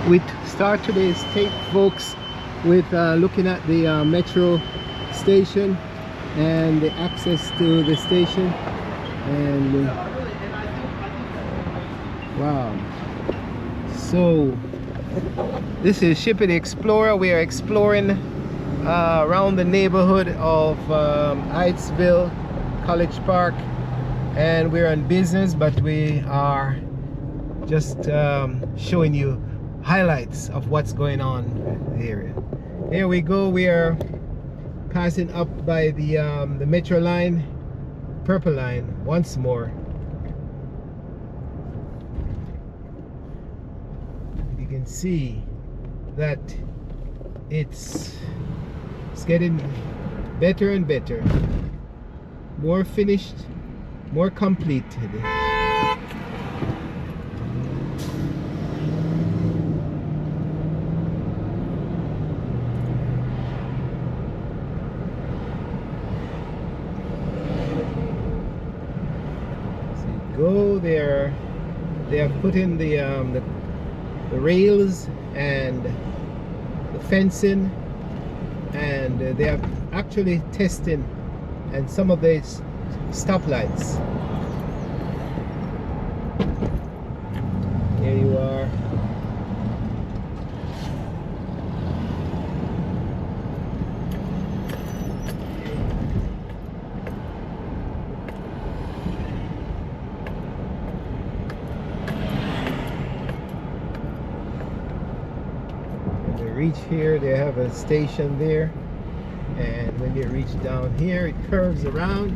We start today's tape, folks, with looking at the metro station and the access to the station. And wow, so this is Shipping Explorer. We are exploring around the neighborhood of Hydesville, College Park, and we're on business, but we are just showing you highlights of what's going on in the area. Here we go. We are passing up by the Metro line, Purple Line, once more. You can see that it's getting better and better, more finished, more completed. Go there. They have put in the rails and the fencing, and they are actually testing and some of the stoplights. Here you are. Reach here, they have a station there, and when you reach down here, it curves around.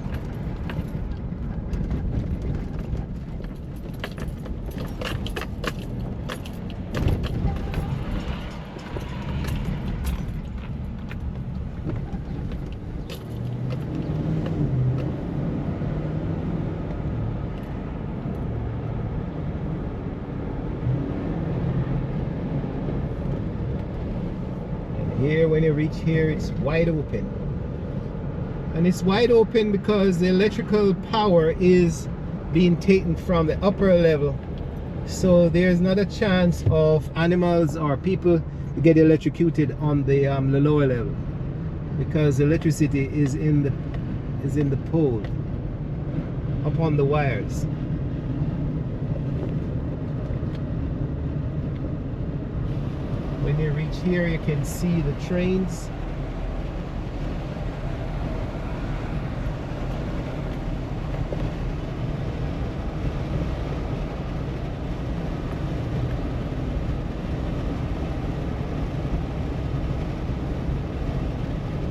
Here, when you reach here, it's wide open, and it's wide open because the electrical power is being taken from the upper level, so there's not a chance of animals or people to get electrocuted on the lower level, because electricity is in the pole up on the wires. When you reach here, you can see the trains.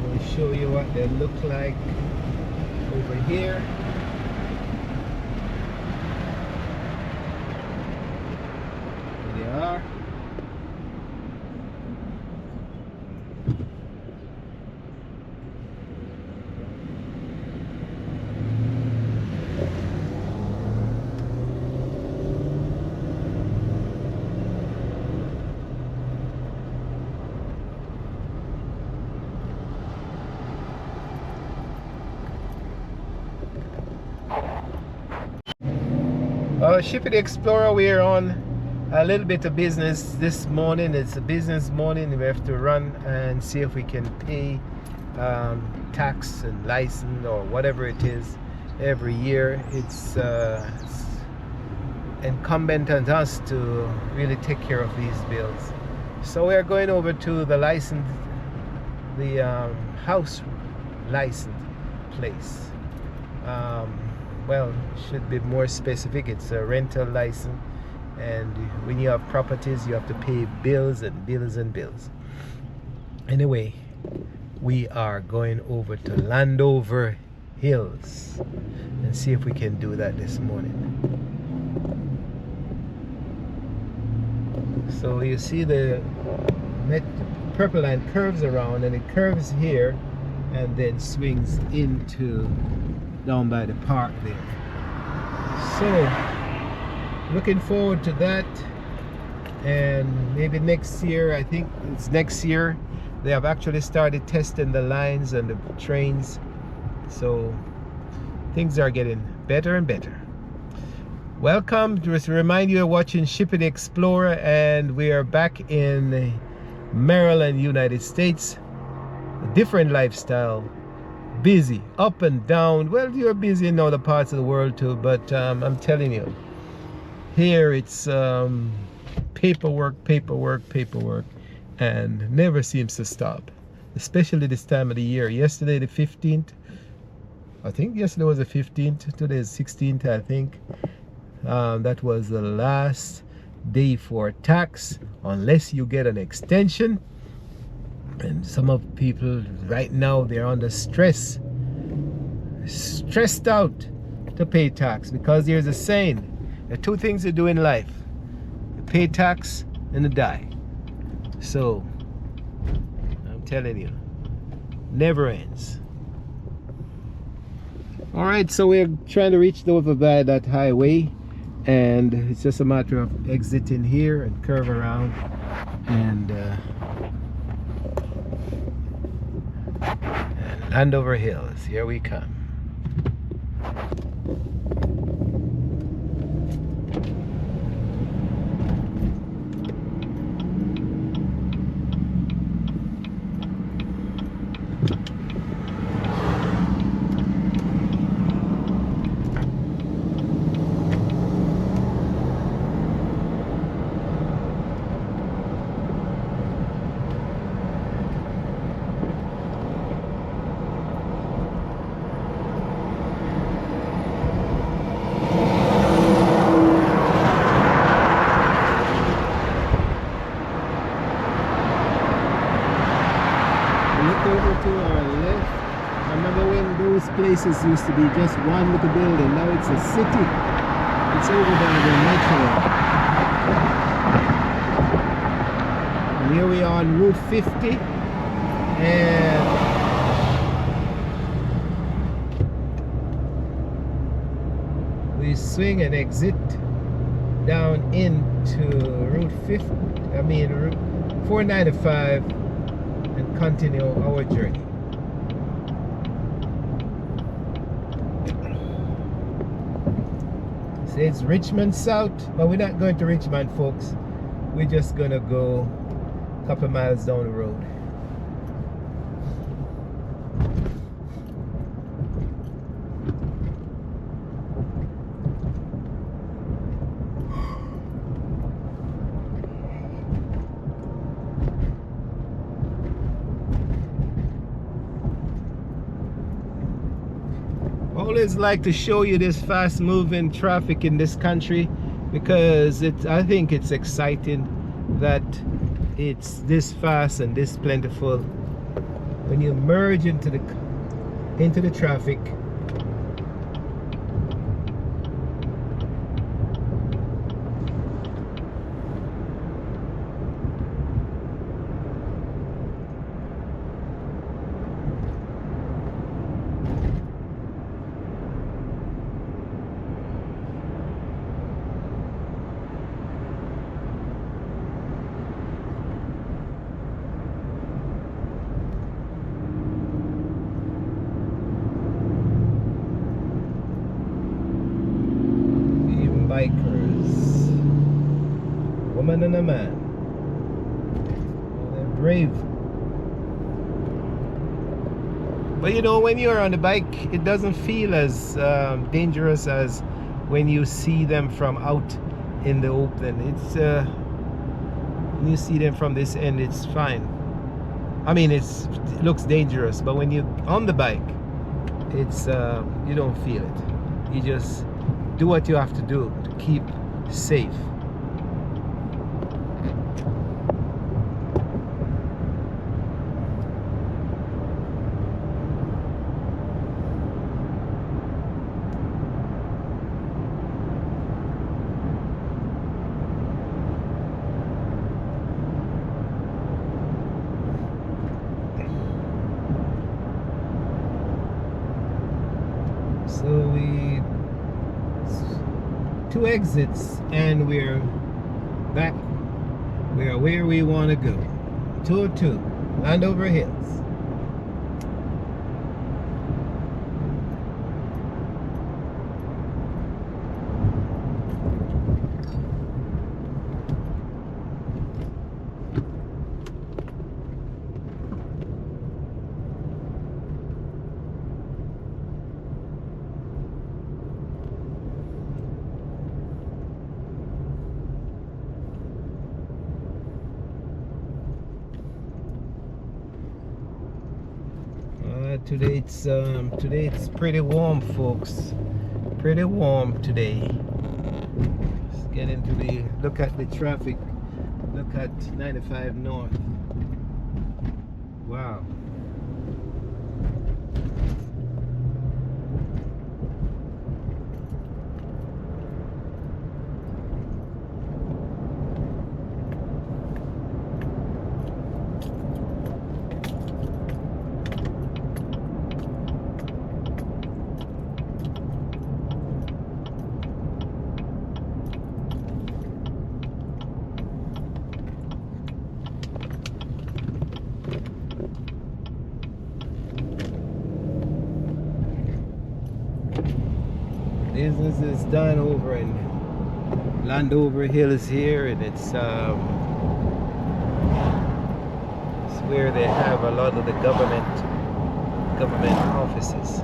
We'll show you what they look like over here. Here they are. Shipping Explorer, we are on a little bit of business this morning. It's a business morning. We have to run and see if we can pay tax and license or whatever it is every year. It's incumbent on us to really take care of these bills. So we are going over to the license, the house license place. Well, should be more specific. It's a rental license, and when you have properties, you have to pay bills and bills and bills. Anyway, we are going over to Landover Hills and see if we can do that this morning. So you see the Purple Line curves around, and it curves here and then swings into down by the park there. So looking forward to that, and maybe next year, I think it's next year, they have actually started testing the lines and the trains, so things are getting better and better. Welcome. Just to remind you, you're watching Shipping Explorer, and we are back in Maryland, United States. A different lifestyle, busy, up and down. Well, you're busy in other parts of the world too, but I'm telling you, here it's paperwork, and never seems to stop, especially this time of the year. Yesterday, the 15th, I think yesterday was the 15th, today is 16th, I think. That was the last day for tax, unless you get an extension. And some of people right now, they're under stressed out to pay tax, because there's a saying, there are two things to do in life: you pay tax and you die. So I'm telling you, never ends. All right, so we're trying to reach over by that highway, and it's just a matter of exiting here and curve around and Andover Hills. Here we come. Over to our left. I remember when those places used to be just one little building. Now it's a city. It's over by the metro. And here we are on Route 50, and we swing and exit down into Route 50. I mean Route 495. And continue our journey. So it's Richmond South, but we're not going to Richmond, folks. We're just gonna go a couple miles down the road. Always like to show you this fast moving traffic in this country, because I think it's exciting that it's this fast and this plentiful. When you merge into the traffic, bikers, woman and a man, they're brave. But you know, when you're on the bike, it doesn't feel as dangerous as when you see them from out in the open. It's when you see them from this end, it's fine. I mean, it looks dangerous, but when you're on the bike, it's you don't feel it. You just do what you have to do to keep safe. So we two exits and we're back. We are where we want to go. 202 Andover Hills. Today it's pretty warm, folks. Pretty warm today. Let's get into the look at the traffic. Look at 95 North. Wow. Business is done over in Landover Hills here, and it's where they have a lot of the government offices.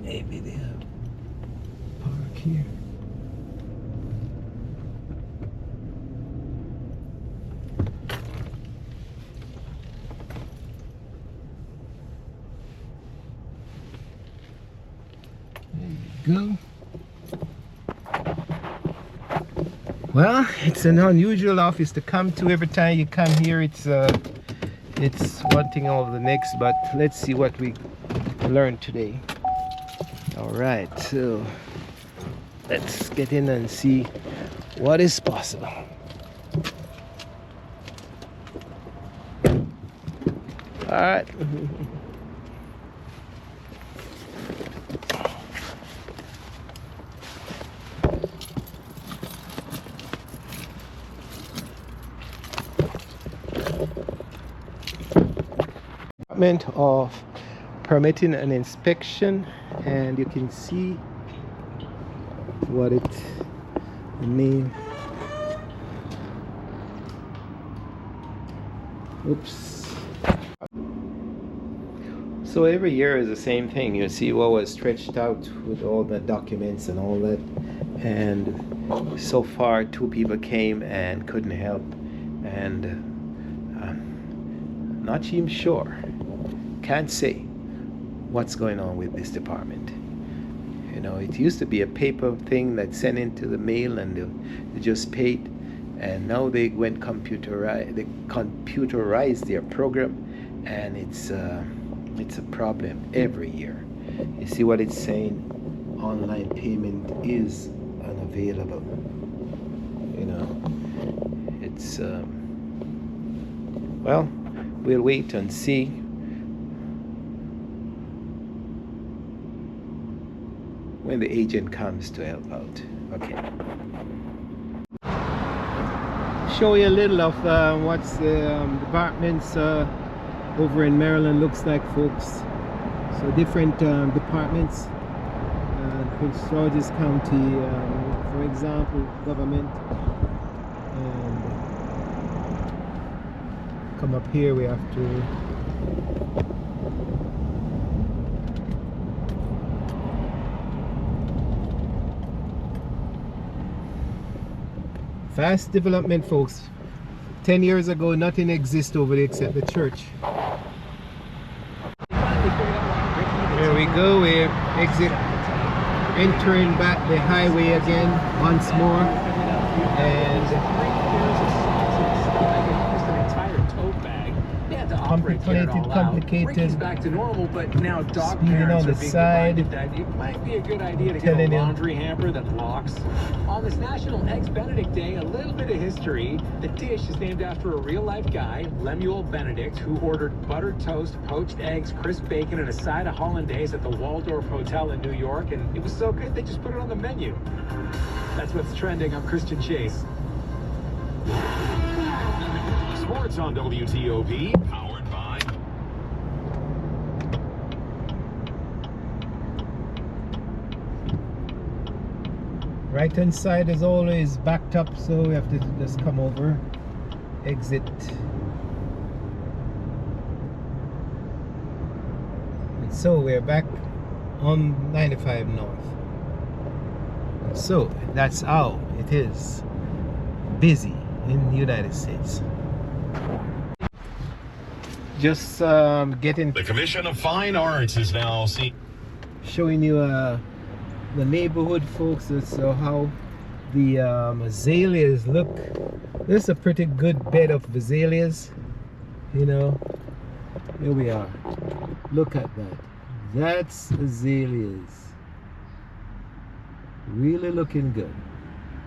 Maybe they have park here. There you go. Well, it's an unusual office to come to. Every time you come here, it's one thing over the next. But let's see what we learned today. All right, so let's get in and see what is possible. All right. Department of Permitting and Inspection, and you can see what the name. Oops. So every year is the same thing. You see what was stretched out with all the documents and all that, and so far 2 people came and couldn't help, and not even sure, can't say what's going on with this department. You know, it used to be a paper thing that's sent into the mail and they just paid, and now they went computerized their program, and it's a problem every year. You see what it's saying? Online payment is unavailable. You know, it's well, we'll wait and see. When the agent comes to help out. Okay. Show you a little of what's the departments over in Maryland looks like, folks. So different departments. Prince George's County, for example, government. And come up here, we have to fast development, folks. 10 years ago, nothing existed over there except the church. There we go. We're entering back the highway again once more, and complicated. Bringing back to normal, but now dog Speeding parents on are the being side. reminded that it might be a good idea to get a Telling you. laundry hamper that locks. On this National Eggs Benedict Day, a little bit of history. The dish is named after a real-life guy, Lemuel Benedict, who ordered buttered toast, poached eggs, crisp bacon, and a side of hollandaise at the Waldorf Hotel in New York, and it was so good they just put it on the menu. That's what's trending. I'm Christian Chase. Sports on WTOP, powered by... Right hand side is always backed up, so we have to just come over, exit. And so we're back on 95 North. So that's how it is busy in the United States. Just getting... The Commission of Fine Arts is now showing you the neighborhood, folks. That's how the azaleas look. This is a pretty good bed of azaleas, you know. Here we are. Look at that. That's azaleas. Really looking good.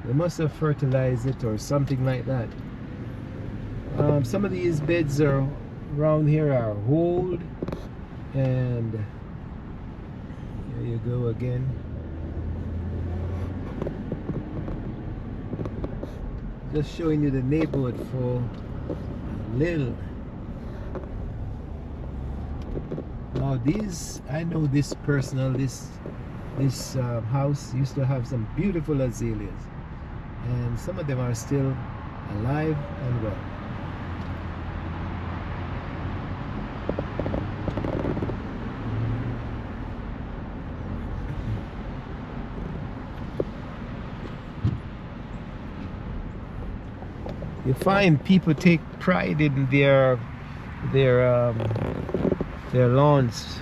They must have fertilized it or something like that. Some of these beds are around here are old, and here you go again. Just showing you the neighborhood for a little. Now these, I know this personal, this house used to have some beautiful azaleas, and some of them are still alive and well. You find people take pride in their lawns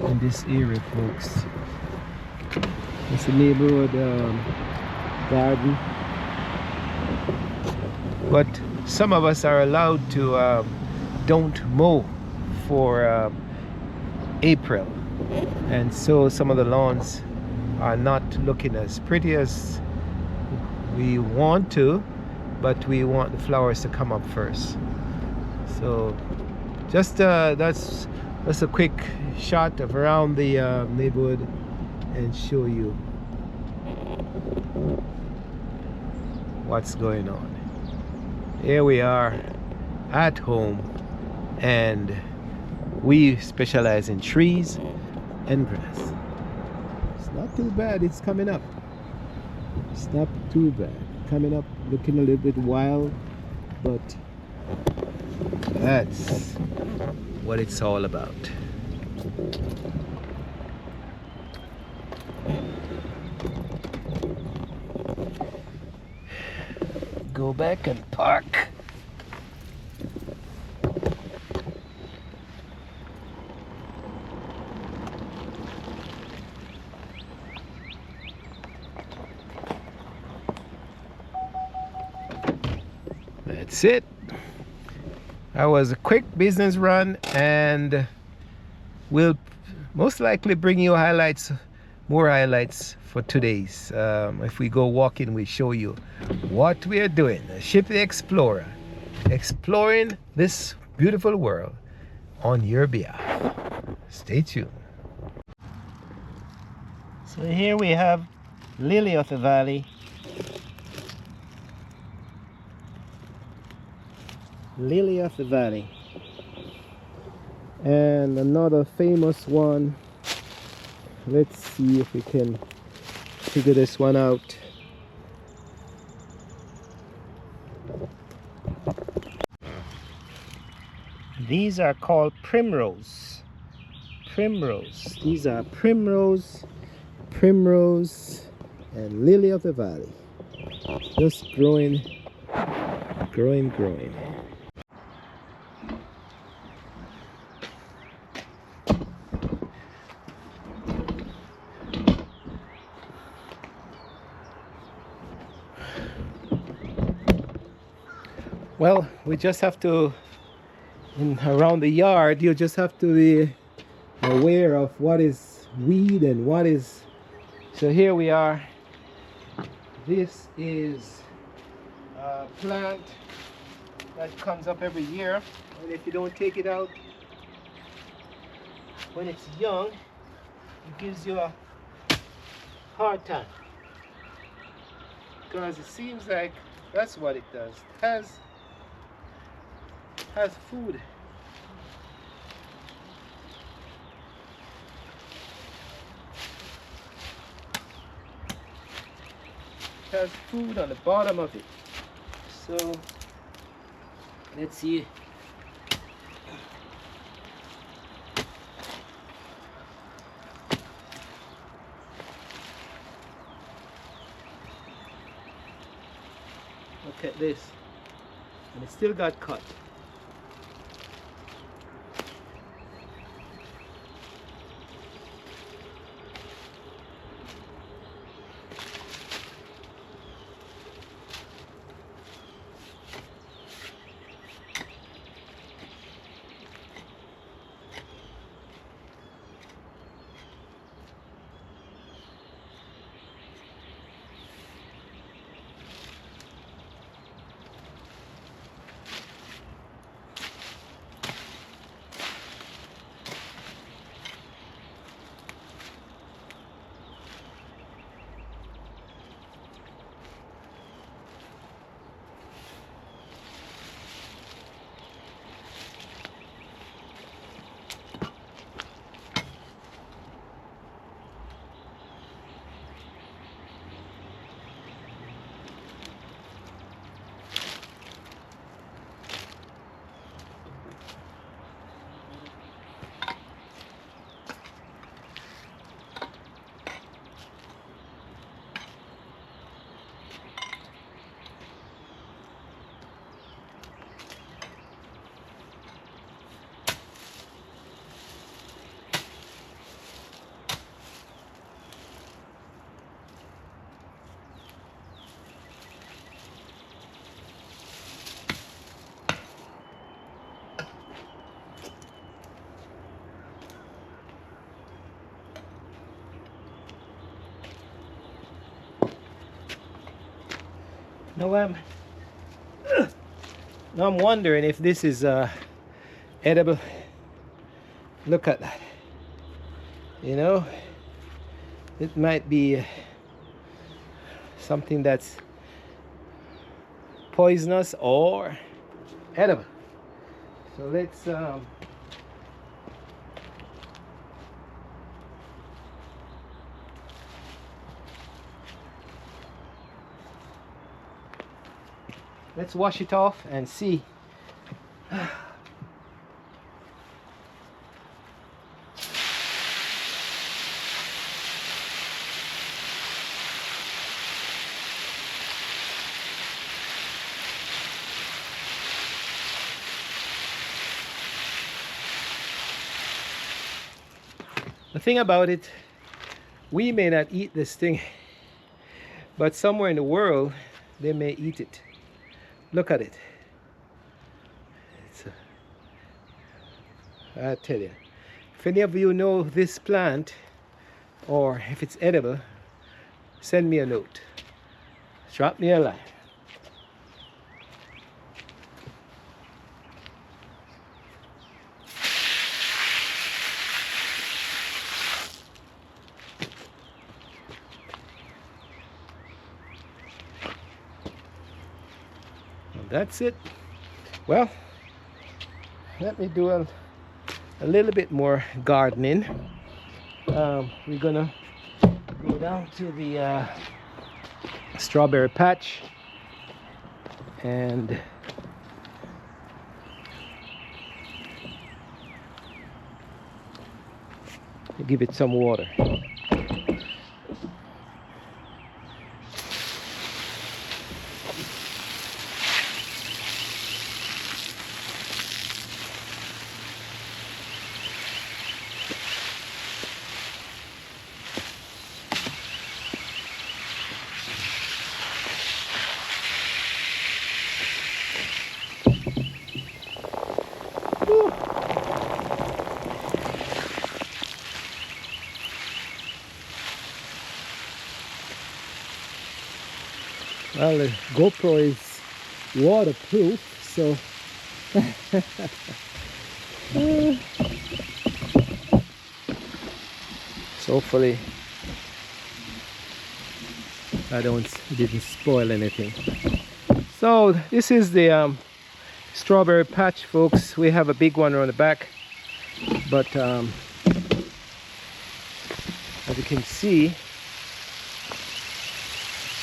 in this area, folks. It's a neighborhood garden, but some of us are allowed to don't mow for April, and so some of the lawns are not looking as pretty as we want to, but we want the flowers to come up first. So just that's a quick shot of around the neighborhood and show you what's going on. Here we are at home, and we specialize in trees and grass. It's not too bad. It's coming up. It's not too bad. Coming up, looking a little bit wild, but that's what it's all about. Go back and park. That's it. That was a quick business run, and we'll most likely bring you more highlights for today's. If we go walking, we show you what we are doing. Ship the Explorer, exploring this beautiful world on your behalf. Stay tuned. So here we have Lily of the Valley. Lily of the Valley, and another famous one. Let's see if we can figure this one out. These are called primrose. Primrose. These are primrose, and Lily of the Valley. Just growing. Well, we just have to around the yard, you just have to be aware of what is weed and what is. So here we are. This is a plant that comes up every year, and if you don't take it out when it's young, it gives you a hard time, because it seems like that's what it does. It has food. It has food on the bottom of it. So let's see. Look at this. And it still got cut. Now I'm wondering if this is edible. Look at that. You know, it might be something that's poisonous or edible. So let's wash it off and see. The thing about it, we may not eat this thing, but somewhere in the world they may eat it. Look at it. I tell you, if any of you know this plant or if it's edible, send me a note. Drop me a line. That's it. Well, let me do a little bit more gardening. We're gonna go down to the strawberry patch and give it some water. Well, the GoPro is waterproof, so so hopefully didn't spoil anything. So this is the strawberry patch, folks. We have a big one on the back, but as you can see,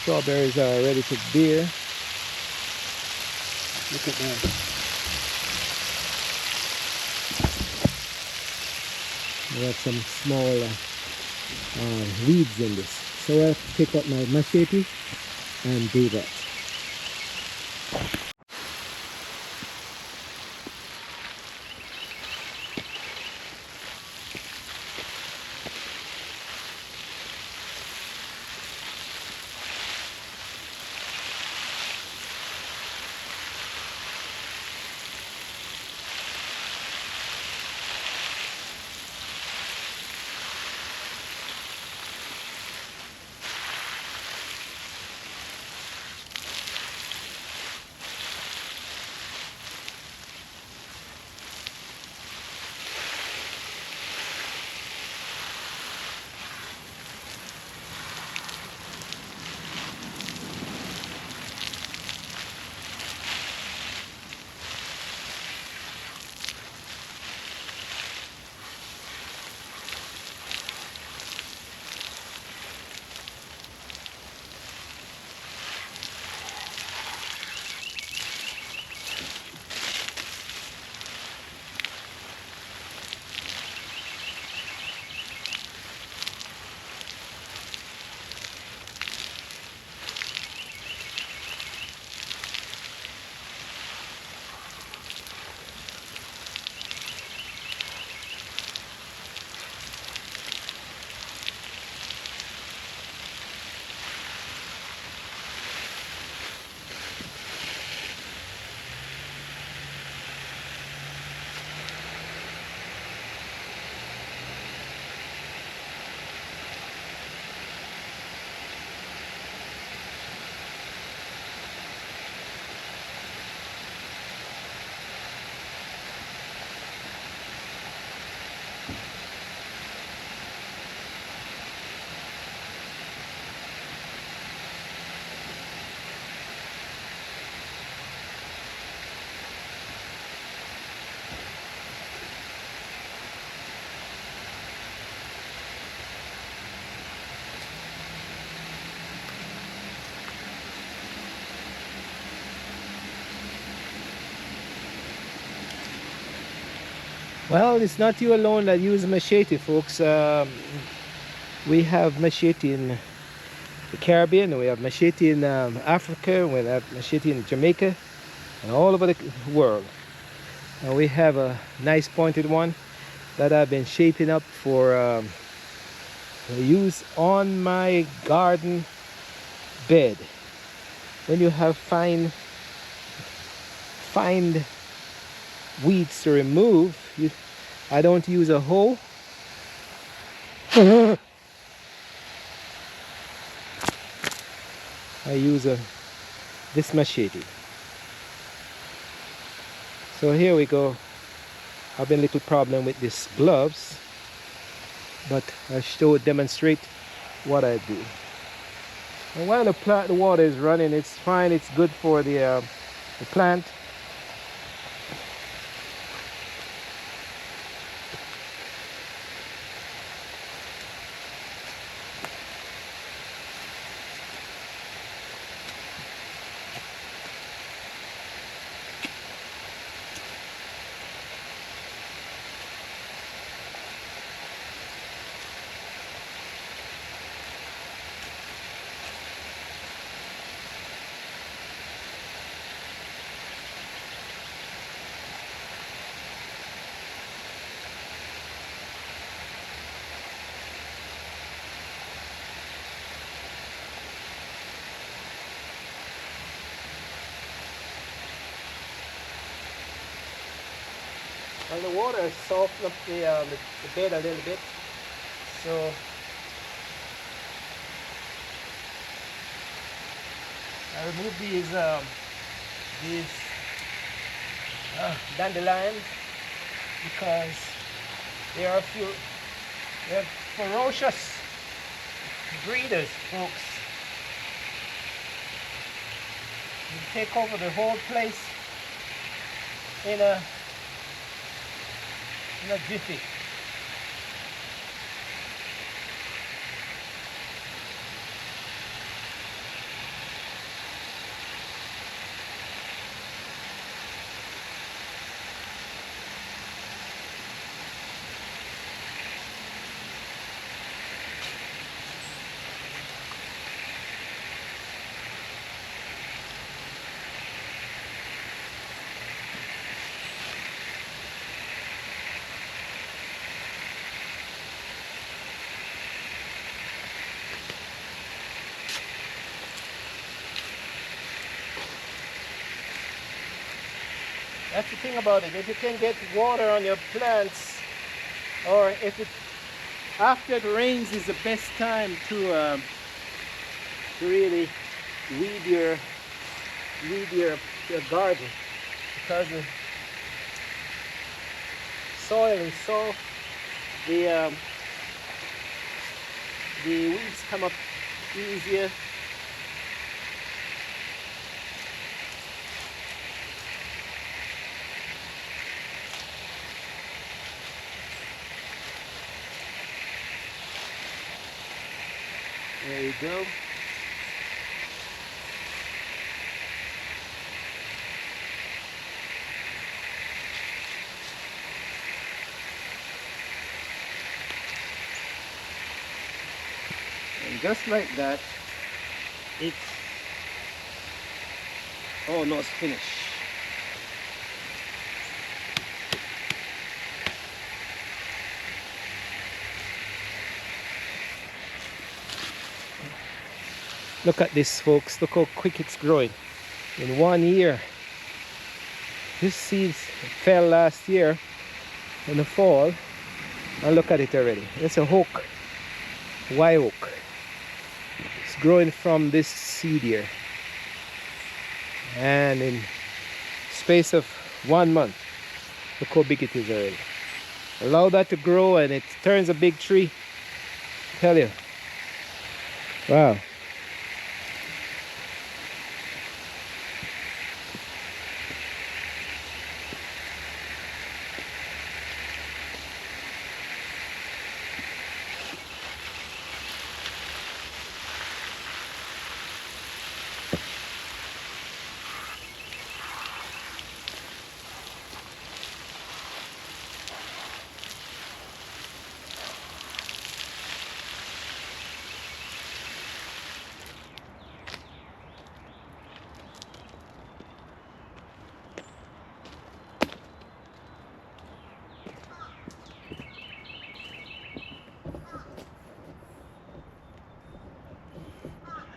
strawberries are ready to bear. Look at that. We have some small weeds in this, so I have to pick up my machete and do that. Well, it's not you alone that use machete, folks. We have machete in the Caribbean, we have machete in Africa, we have machete in Jamaica, and all over the world. And we have a nice pointed one that I've been shaping up for use on my garden bed. When you have fine weeds to remove, I don't use a hoe. I use this machete. So here we go. I've been a little problem with these gloves, but I demonstrate what I do. And while the water is running, it's fine. It's good for the plant. And the water has softened up the bed a little bit, so I removed these dandelions because they are they're ferocious breeders, folks. They take over the whole place in a jiffy. That's the thing about it. If you can get water on your plants, or if it after it rains is the best time to really weed your garden, because the soil is so the weeds come up easier. There you go. And just like that, it's almost finished. Look at this, folks. Look how quick it's growing. In 1 year. This seeds fell last year in the fall. And look at it already. It's a oak. White oak. It's growing from this seed here. And in space of 1 month, look how big it is already. Allow that to grow and it turns a big tree. I tell you. Wow.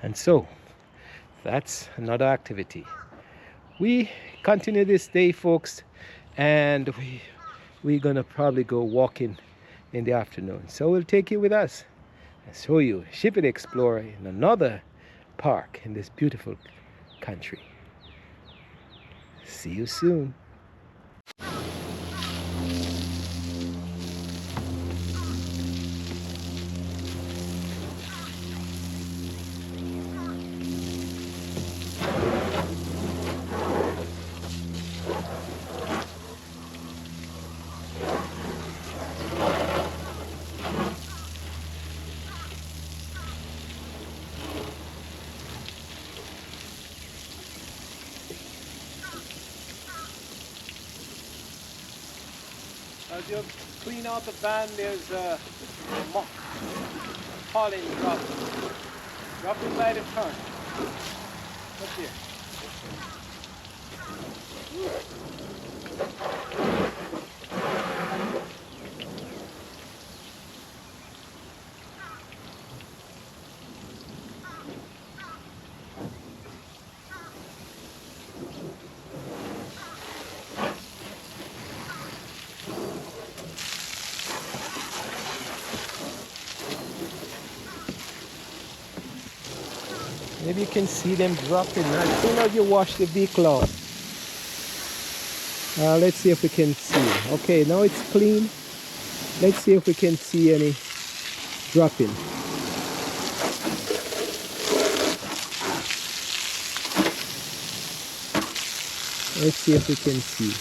And so that's another activity. We continue this day, folks, and we're gonna probably go walking in the afternoon. So we'll take you with us and show you Ship It Explorer in another park in this beautiful country. See you soon. As you clean out the van, there's a muck, pollen drop. Drop it by the turn. Look here. Maybe you can see them dropping as soon as you wash the vehicle off. Let's see if we can see. Okay, now it's clean. Let's see if we can see any dropping. Let's see if we can see.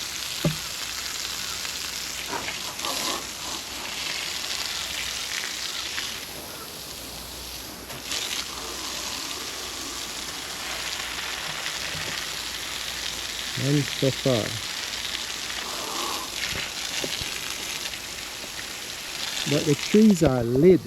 And so far. But the trees are lit.